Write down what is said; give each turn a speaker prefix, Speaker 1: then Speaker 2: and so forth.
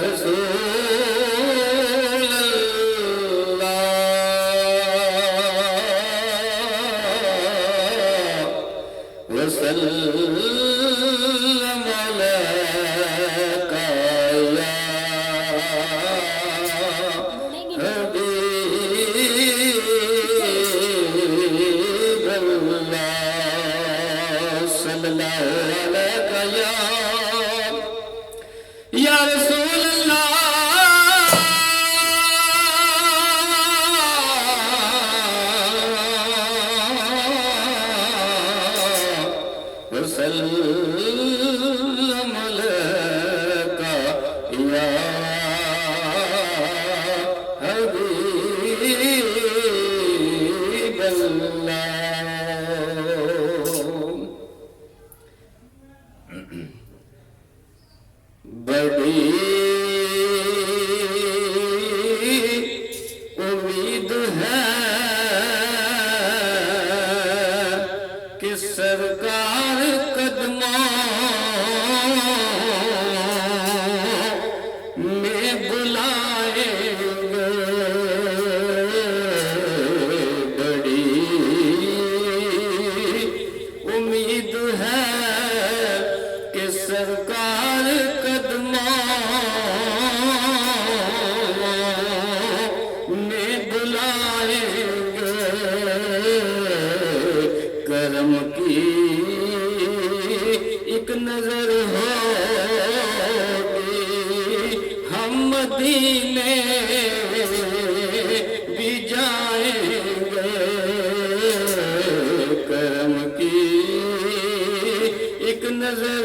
Speaker 1: रसूल अल्लाह वसल्लम अलैका या हबीब अल्लाह सल्लल्लाहु अलैका या रसूल अल्लाह वसल्लम अलैका या हबीब अल्लाह। बड़ी उम्मीद है कि सरकार कदमों में बुलाएंगे। बड़ी उम्मीद है कि सरकार में बुलाएंगे। करम की एक नजर होगी हम मदीने भी जाएंगे। करम की एक नजर